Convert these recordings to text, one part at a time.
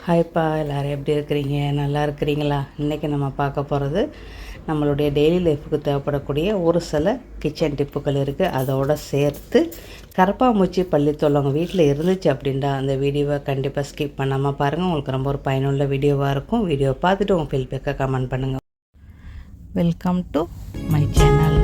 ஹாய்ப்பா, எல்லோரும் எப்படி இருக்கிறீங்க? நல்லா இருக்கிறீங்களா? இன்றைக்கி நம்ம பார்க்க போகிறது நம்மளுடைய டெய்லி லைஃப்புக்கு தேவைப்படக்கூடிய ஒரு சில கிச்சன் டிப்புகள் இருக்குது. அதோடு சேர்த்து கரப்பாம்பூச்சி பள்ளித்தொல்லை உங்கள் வீட்டில் இருந்துச்சு அப்படின்டா அந்த வீடியோவை கண்டிப்பாக ஸ்கிப் பண்ணாமல் பாருங்கள். உங்களுக்கு ரொம்ப ஒரு பயனுள்ள வீடியோவாக இருக்கும். வீடியோவை பார்த்துட்டு உங்கள் ஃபீட்பேக்கை கமெண்ட் பண்ணுங்கள். Welcome to my channel.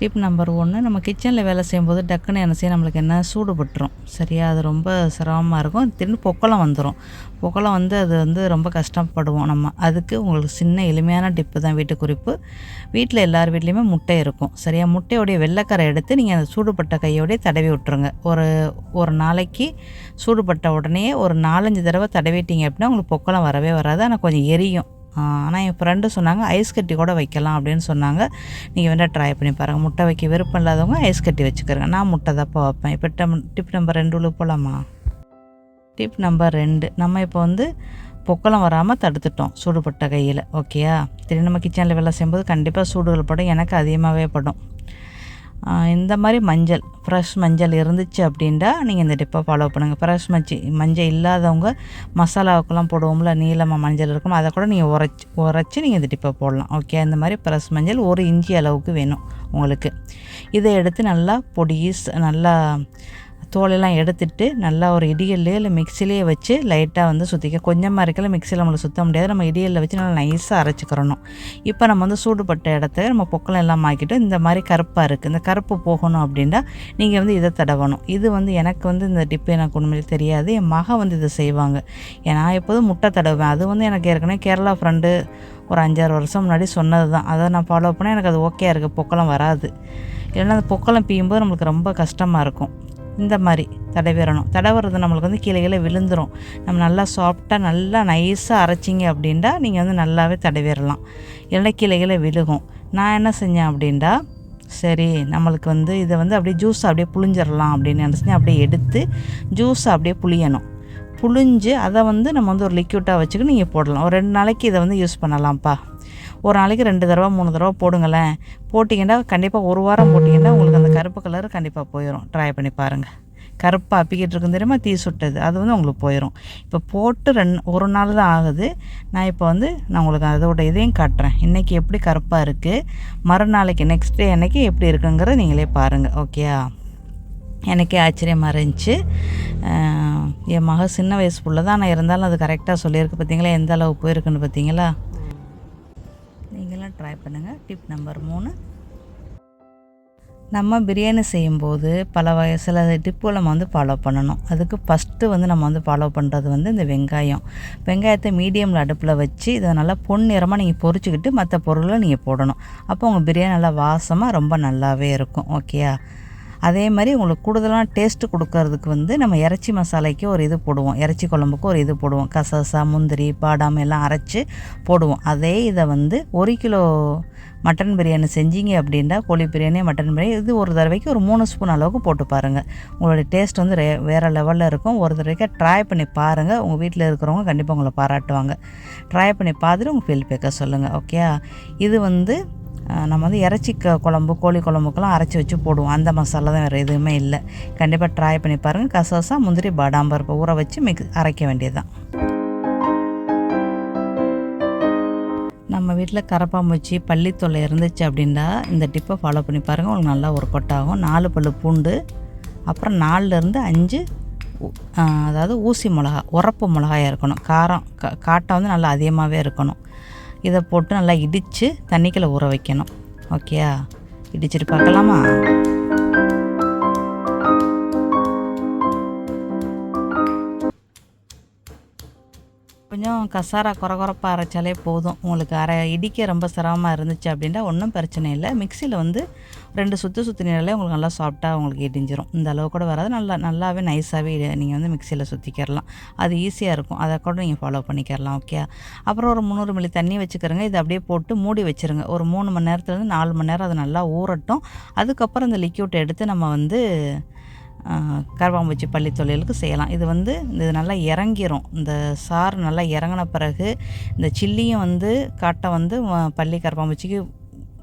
Tip number 1, நம்ம கிச்சனில் வேலை செய்யும்போது டக்குன்னு என்ன செய்ய நம்மளுக்கு என்ன சூடுபட்டுரும். சரியா, அது ரொம்ப சிரமமாக இருக்கும். திரும்பி பொக்கலம் வந்துடும். பொக்கலம் வந்து அது வந்து ரொம்ப கஷ்டப்படுவோம் நம்ம. அதுக்கு உங்களுக்கு சின்ன எளிமையான டிப்பு தான் வீட்டு குறிப்பு. வீட்டில் எல்லார் வீட்லேயுமே முட்டை இருக்கும். சரியா, முட்டையோடைய வெள்ளைக்கரை எடுத்து நீங்கள் அந்த சூடுபட்ட கையோடைய தடவி விட்டுருங்க. ஒரு நாளைக்கு சூடுபட்ட உடனே ஒரு 4-5 தடவை தடவிட்டீங்க அப்படின்னா உங்களுக்கு பொக்கலம் வரவே வராது. ஆனால் கொஞ்சம் எரியும். ஆனால் என் ஃப்ரெண்டு சொன்னாங்க ஐஸ் கட்டி கூட வைக்கலாம் அப்படின்னு சொன்னாங்க. நீங்கள் வேணால் ட்ரை பண்ணி பாருங்கள். முட்டை வைக்க விருப்பம் இல்லாதவங்க ஐஸ் கட்டி வச்சுக்கிறேங்க. நான் முட்டை தப்பா வைப்பேன். இப்போ டிப் நம்பர் 2 போகலாமா? டிப் நம்பர் 2, நம்ம இப்போ வந்து பொக்கலம் வராமல் தடுத்துட்டோம் சூடுபட்ட கையில். ஓகேயா, திடீர்னு நம்ம கிச்சனில் வேலை செய்யும்போது கண்டிப்பாக சூடுகள் படும். எனக்கு அதிகமாகவே படும். இந்த மாதிரி ஃப்ரெஷ் மஞ்சள் இருந்துச்சு அப்படின்டா நீங்கள் இந்த டிப்பை ஃபாலோ பண்ணுங்கள். ஃப்ரெஷ் மஞ்சள் இல்லாதவங்க மசாலாவுக்கெல்லாம் போடுவோம்ல, நீளமாக மஞ்சள் இருக்கும், அதை கூட நீங்கள் உரைச்சி நீங்கள் இந்த டிப்பை போடலாம். ஓகே, இந்த மாதிரி ஃப்ரெஷ் மஞ்சள் 1 இன்ச்சி அளவுக்கு வேணும் உங்களுக்கு. இதை எடுத்து நல்லா நல்லா தோலெல்லாம் எடுத்துட்டு நல்லா ஒரு இடியல்லையோ இல்லை மிக்சிலேயே வச்சு லைட்டாக வந்து சுற்றிக்க. கொஞ்சமாக இருக்கல மிக்சியில் நம்மளுக்கு சுற்ற முடியாது. நம்ம இடியலில் வச்சு நல்லா நைஸாக அரைச்சிக்கிறணும். இப்போ நம்ம வந்து சூடுபட்ட இடத்த நம்ம பொக்கலம் எல்லாம் ஆக்கிட்டு இந்த மாதிரி கருப்பாக இருக்குது, இந்த கருப்பு போகணும் அப்படின்னா நீங்கள் வந்து இதை தடவணும். இது வந்து எனக்கு வந்து இந்த டிப்பு எனக்கு உண்மையிலே தெரியாது. என் மகன் வந்து இதை செய்வாங்க. நான் எப்போதும் முட்டை தடவேன். அது வந்து எனக்கு ஏற்கனவே கேரளா ஃப்ரெண்டு ஒரு 5-6 வருஷம் முன்னாடி சொன்னது தான். அதை நான் ஃபாலோ பண்ணேன். எனக்கு அது ஓகே இருக்குது, பொக்கலம் வராது. இல்லைன்னா அந்த பொக்கலம் பீயும்போது நம்மளுக்கு ரொம்ப கஷ்டமாக இருக்கும். இந்த மாதிரி தடவுறது நம்மளுக்கு வந்து கீழே விழுந்துடும். நம்ம நல்லா சாஃப்டாக நல்லா நைஸாக அரைச்சிங்க அப்படின்டா நீங்கள் வந்து நல்லாவே தடவிடலாம். இல்லைன்னா கீழே விழுகும். நான் என்ன செஞ்சேன் அப்படின்டா, சரி நம்மளுக்கு வந்து இதை வந்து அப்படியே ஜூஸை அப்படியே புழிஞ்சிடலாம் அப்படின்னு நினச்சிங்க. அப்படியே எடுத்து ஜூஸை அப்படியே புழிஞ்சு அதை வந்து நம்ம வந்து ஒரு லிக்யூட்டாக வச்சுக்கிட்டு நீங்கள் போடலாம். ஒரு 2 நாளைக்கு இதை வந்து யூஸ் பண்ணலாம்ப்பா. ஒரு நாளைக்கு 2 தடவை 3 தடவை போடுங்களேன். போட்டிங்கன்னா கண்டிப்பாக 1 வாரம் போட்டிங்கன்னா உங்களுக்கு அந்த கருப்பு கலர் கண்டிப்பாக போயிடும். ட்ரை பண்ணி பாருங்கள். கருப்பாக அப்பிக்கிட்டு இருக்கும் தெரியுமா, தீ சுட்டது, அது வந்து உங்களுக்கு போயிடும். இப்போ போட்டு 1 நாள் தான் ஆகுது. நான் இப்போ வந்து நான் உங்களுக்கு அதோட இதையும் காட்டுறேன். இன்றைக்கி எப்படி கருப்பாக இருக்குது, மறுநாளைக்கு நெக்ஸ்ட் டே அன்றைக்கி எப்படி இருக்குங்கிறத நீங்களே பாருங்கள். ஓகேயா, எனக்கே ஆச்சரியமாக இருந்துச்சு. என் மக சின்ன வயசு புள்ள தான், ஆனால் இருந்தாலும் அது கரெக்டாக சொல்லியிருக்கு. பார்த்தீங்களா எந்த அளவு போயிருக்குன்னு பார்த்தீங்களா? நீங்களாம் ட்ரை பண்ணுங்கள். டிப் நம்பர் 3, நம்ம பிரியாணி செய்யும்போது சில டிப்புகளை நம்ம வந்து ஃபாலோ பண்ணணும். அதுக்கு ஃபஸ்ட்டு வந்து நம்ம வந்து ஃபாலோ பண்ணுறது வந்து இந்த வெங்காயத்தை மீடியமில் அடுப்பில் வச்சு இதை நல்லா பொன்னிறமாக நீங்கள் பொரிச்சுக்கிட்டு மற்ற பொருளை நீங்கள் போடணும். அப்போ உங்கள் பிரியாணி நல்லா வாசமாக ரொம்ப நல்லாவே இருக்கும். ஓகேயா, அதே மாதிரி உங்களுக்கு கூடுதலான டேஸ்ட்டு கொடுக்கறதுக்கு வந்து நம்ம இறைச்சி மசாலைக்கு ஒரு இது போடுவோம், இறைச்சி குழம்புக்கு ஒரு இது போடுவோம். கசகசா, முந்திரி, பாதாம் எல்லாம் அரைச்சி போடுவோம். அதே இதை வந்து 1 கிலோ மட்டன் பிரியாணி செஞ்சீங்க அப்படின்னா, கோழி பிரியாணி, மட்டன் பிரியாணி, இது ஒரு தடவைக்கு ஒரு 3 ஸ்பூன் அளவுக்கு போட்டு பாருங்கள். உங்களுடைய டேஸ்ட் வந்து வேறு லெவலில் இருக்கும். ஒரு தடவைக்கு ட்ரை பண்ணி பாருங்கள். உங்கள் வீட்டில் இருக்கிறவங்க கண்டிப்பாக உங்களை பாராட்டுவாங்க. ட்ரை பண்ணி பார்த்துட்டு உங்கள் ஃபீட்பேக்கை சொல்லுங்கள். ஓகே, இது வந்து நம்ம வந்து இறைச்சி குழம்பு, கோழி குழம்புக்கெல்லாம் அரைச்சி வச்சு போடுவோம். அந்த மசாலா தான், வேறு எதுவுமே இல்லை. கண்டிப்பாக ட்ரை பண்ணி பாருங்கள். கசகசா, முந்திரி, பாதாம் பருப்பை ஊற வச்சு அரைக்க வேண்டியது தான். நம்ம வீட்டில் கரப்பாம்பூச்சி பள்ளித்தொல்லை இருந்துச்சு அப்படின்னா இந்த டிப்பை ஃபாலோ பண்ணி பாருங்கள். உங்களுக்கு நல்லா ஒர்க் அவுட் ஆகும். 4 பல்லு பூண்டு, அப்புறம் 4லேருந்து 5 அதாவது ஊசி மிளகா, உரப்பு மிளகாயாக இருக்கணும். காட்டம் வந்து நல்லா அதிகமாகவே இருக்கணும். இதை போட்டு நல்லா இடித்து தண்ணிக்குள்ளே ஊற வைக்கணும். ஓகேயா, இடிச்சிட்டு பார்க்கலாமா? கொஞ்சம் கசாரா குறப்பாக அரைச்சாலே போதும். உங்களுக்கு இடிக்க ரொம்ப சிரமமாக இருந்துச்சு அப்படின்னா ஒன்றும் பிரச்சனை இல்லை. மிக்சியில் வந்து 2 சுற்றினாலே உங்களுக்கு நல்லா சாஃப்டாக உங்களுக்கு இடிஞ்சிரும். இந்த அளவு கூட வராது. நல்லாவே நைஸாகவே நீங்கள் வந்து மிக்சியில் சுற்றிக்கிறலாம். அது ஈஸியாக இருக்கும். அதை கூட நீங்கள் ஃபாலோ பண்ணிக்கிறலாம். ஓகே, அப்புறம் ஒரு 300 மில்லி தண்ணி வச்சுக்கிறோங்க. இதை அப்படியே போட்டு மூடி வச்சுருங்க. ஒரு 3 மணி நேரத்துலேருந்து 4 மணி நேரம் அது நல்லா ஊறட்டும். அதுக்கப்புறம் இந்த லிக்யூட்டை எடுத்து நம்ம வந்து கரப்பாம்பூச்சி பள்ளித்தொல்லைகளுக்கு செய்யலாம். இது வந்து இது நல்லா இறங்கிரும். இந்த சாறு நல்லா இறங்கின பிறகு இந்த சில்லியும் வந்து காட்டை வந்து கரப்பாம்பூச்சிக்கு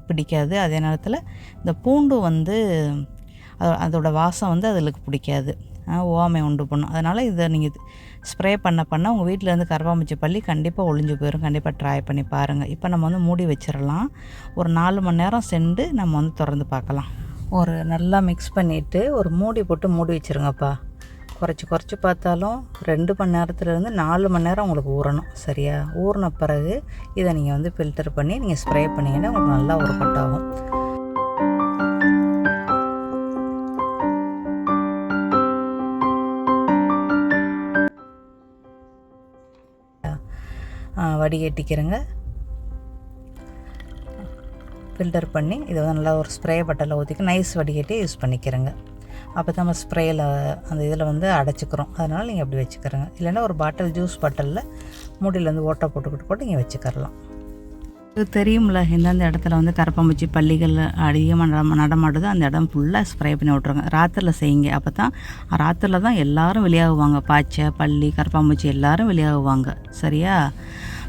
பிடிக்காது. அதே நேரத்தில் இந்த பூண்டு வந்து அதோடய வாசம் வந்து அதுக்கு பிடிக்காது, ஓமை உண்டு பண்ணும். அதனால் இதை நீங்கள் ஸ்ப்ரே பண்ண உங்கள் வீட்டிலேருந்து கரப்பான்பூச்சி பல்லி கண்டிப்பாக ஒழிஞ்சு போயிடும். கண்டிப்பாக ட்ரை பண்ணி பாருங்கள். இப்போ நம்ம வந்து மூடி வச்சிடலாம். ஒரு 4 மணி நேரம் சென்று நம்ம வந்து திறந்து பார்க்கலாம். ஒரு நல்லா மிக்ஸ் பண்ணிவிட்டு ஒரு மூடி போட்டு மூடி வச்சுருங்கப்பா. குறைச்சி பார்த்தாலும் 2 மணி நேரத்துலேருந்து 4 மணி நேரம் உங்களுக்கு ஊறணும். சரியா? ஊறின பிறகு இதை நீங்கள் வந்து ஃபில்டர் பண்ணி நீங்கள் ஸ்ப்ரே பண்ணிங்கன்னா உங்களுக்கு நல்லா உருப்பட்டாகும். வடிகட்டிக்கிறங்க. ஃபில்டர் பண்ணி இதை வந்து நல்லா ஒரு ஸ்ப்ரே பாட்டிலில் ஊற்றிக்க நைஸ் வடிகட்டி யூஸ் பண்ணிக்கிறேங்க. அப்போ தான் நம்ம ஸ்ப்ரேயில் அந்த இதில் வந்து அடைச்சிக்கிறோம். அதனால் நீங்கள் அப்படி வச்சுக்கிறங்க. இல்லைன்னா ஒரு பாட்டில் ஜூஸ் பாட்டிலில் மூடியிலேருந்து ஓட்டை போட்டுக்கிட்டு நீங்கள் வச்சுக்கிறலாம். இது தெரியும்ல, எந்தெந்த இடத்துல வந்து கரப்பான்பூச்சி பல்லிகள் அதிகமாக நடமாடுதோ அந்த இடம் ஃபுல்லாக ஸ்ப்ரே பண்ணி விட்ருங்க. ராத்திரியில் செய்யுங்க. அப்போ தான் ராத்திரியில் தான் எல்லோரும் வெளியாகுவாங்க. பாய்ச்சை, பல்லி, கரப்பான்பூச்சி எல்லோரும் வெளியாகுவாங்க. சரியா?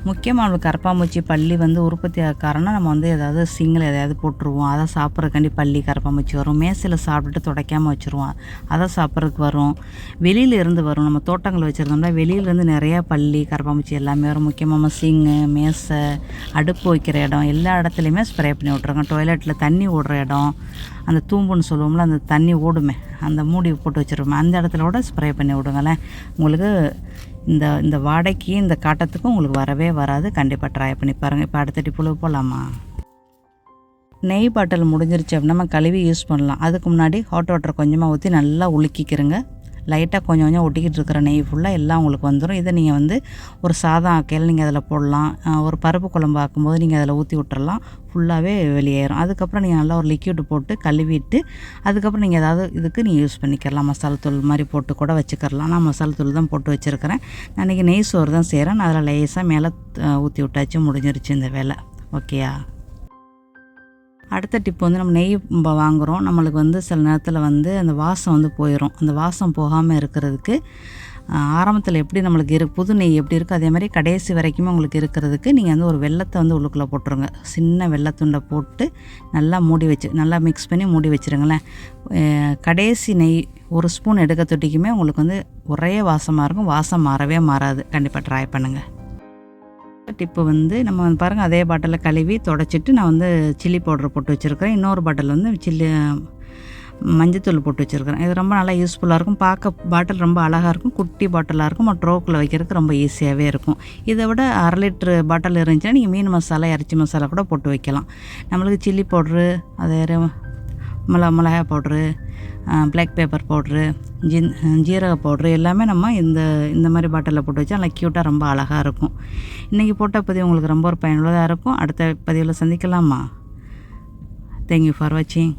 முக்கியமாக நம்மளுக்கு கரப்பான்பூச்சி பல்லி வந்து உற்பத்தி ஆக காரணம் நம்ம வந்து ஏதாவது சிங்கில் எதையாவது போட்டுருவோம். அதை சாப்பிட்றதுக்காண்டி பல்லி கரப்பான்பூச்சி வரும். மேசில் சாப்பிட்டுட்டு துடைக்காமல் வச்சுருவோம், அதை சாப்பிட்றதுக்கு வரும். வெளியிலேருந்து வரும். நம்ம தோட்டங்கள் வச்சுருந்தோம்னா வெளியிலேருந்து நிறையா பல்லி கரப்பான்பூச்சி எல்லாமே வரும். முக்கியமாக நம்ம சிங்கு, மேசை, அடுப்பு வைக்கிற இடம் எல்லா இடத்துலையுமே ஸ்ப்ரே பண்ணி விட்ருங்க. டாய்லெட்டில் தண்ணி ஓடுற இடம், அந்த தூம்புன்னு சொல்லுவோம்ல, அந்த தண்ணி ஓடுமே, அந்த மூடி போட்டு வச்சுருவோம், அந்த இடத்துல கூட ஸ்ப்ரே பண்ணி விடுங்களேன். உங்களுக்கு இந்த வாடைக்கு இந்த காட்டத்துக்கும் உங்களுக்கு வரவே வராது. கண்டிப்பாக ட்ரை பண்ணி பாருங்கள். இப்போ அடுத்த டிப்புல போகலாமா? நெய் பாட்டில் முடிஞ்சிருச்சு அப்படின்னா நம்ம கழுவி யூஸ் பண்ணலாம். அதுக்கு முன்னாடி ஹாட் வாட்டர் கொஞ்சமாக ஊற்றி நல்லா உலுக்கிக்கிறங்க. லைட்டாக கொஞ்சம் ஒட்டிக்கிட்டு இருக்கிற நெய் ஃபுல்லாக எல்லாம் உங்களுக்கு வந்துடும். இதை நீங்கள் வந்து ஒரு சாதம் ஆக்கையில் நீங்கள் அதில் போடலாம். ஒரு பருப்பு குழம்பு ஆக்கும்போது நீங்கள் அதில் ஊற்றி விட்டுறலாம். ஃபுல்லாகவே வெளியேறும். அதுக்கப்புறம் நீங்கள் நல்லா ஒரு லிக்யூடு போட்டு கழுவிட்டு அதுக்கப்புறம் நீங்கள் ஏதாவது இதுக்கு நீங்கள் யூஸ் பண்ணிக்கலாம். மசாலா தூள் மாதிரி போட்டு கூட வச்சுக்கிறலாம். நான் மசாலா தூள் தான் போட்டு வச்சுருக்கிறேன். நான் இன்றைக்கி நெய் சோறு தான் செய்கிறேன். நான் அதில் லேசாக மேலே ஊற்றி விட்டாச்சு, முடிஞ்சிருச்சு இந்த வேலை. ஓகேயா? அடுத்த டிப்பு வந்து நம்ம நெய் வாங்குகிறோம். நம்மளுக்கு வந்து சில நேரத்தில் வந்து அந்த வாசம் வந்து போயிடும். அந்த வாசம் போகாமல் இருக்கிறதுக்கு ஆரம்பத்தில் எப்படி நம்மளுக்கு புது நெய் எப்படி இருக்குது அதே மாதிரி கடைசி வரைக்குமே உங்களுக்கு இருக்கிறதுக்கு நீங்கள் வந்து ஒரு வெல்லத்தை வந்து உள்ளுக்குள்ளே போட்டுருங்க. சின்ன வெல்லத்துண்டை போட்டு நல்லா மூடி வச்சு நல்லா மிக்ஸ் பண்ணி மூடி வச்சுருங்களேன். கடைசி நெய் ஒரு ஸ்பூன் எடுக்க தொட்டிக்குமே உங்களுக்கு வந்து ஒரே வாசமாக இருக்கும். வாசம் மாறவே மாறாது. கண்டிப்பாக ட்ரை பண்ணுங்கள். டிப்பு வந்து நம்ம வந்து பாருங்கள், அதே பாட்டிலில் கழுவி தொடச்சிட்டு நான் வந்து சில்லி பவுடர் போட்டு வச்சுருக்கிறேன். இன்னொரு பாட்டில் வந்து மஞ்சத்தூள் போட்டு வச்சுருக்கிறேன். இது ரொம்ப நல்லா யூஸ்ஃபுல்லாக இருக்கும். பார்க்க பாட்டில் ரொம்ப அழகாக இருக்கும். குட்டி பாட்டிலாக இருக்கும். ட்ரோக்கில் வைக்கிறதுக்கு ரொம்ப ஈஸியாகவே இருக்கும். இதை விட 1/2 லிட்ரு பாட்டில் இருந்துச்சுன்னா நீங்கள் மீன் மசாலா, இறைச்சி மசாலா கூட போட்டு வைக்கலாம். நம்மளுக்கு சில்லி பவுட்ரு, அதே மிளகாய் பவுட்ரு, பிளாக் பேப்பர் பவுட்ரு, ஜீரக பவுட்ரு எல்லாமே நம்ம இந்த மாதிரி பாட்டிலில் போட்டு வச்சா நல்லா க்யூட்டாக ரொம்ப அழகாக இருக்கும். இன்றைக்கி போட்ட பதிவு உங்களுக்கு ரொம்ப ஒரு பயனுள்ளதாக இருக்கும். அடுத்த பதிவில் சந்திக்கலாமா? தேங்க்யூ ஃபார் வாட்சிங்.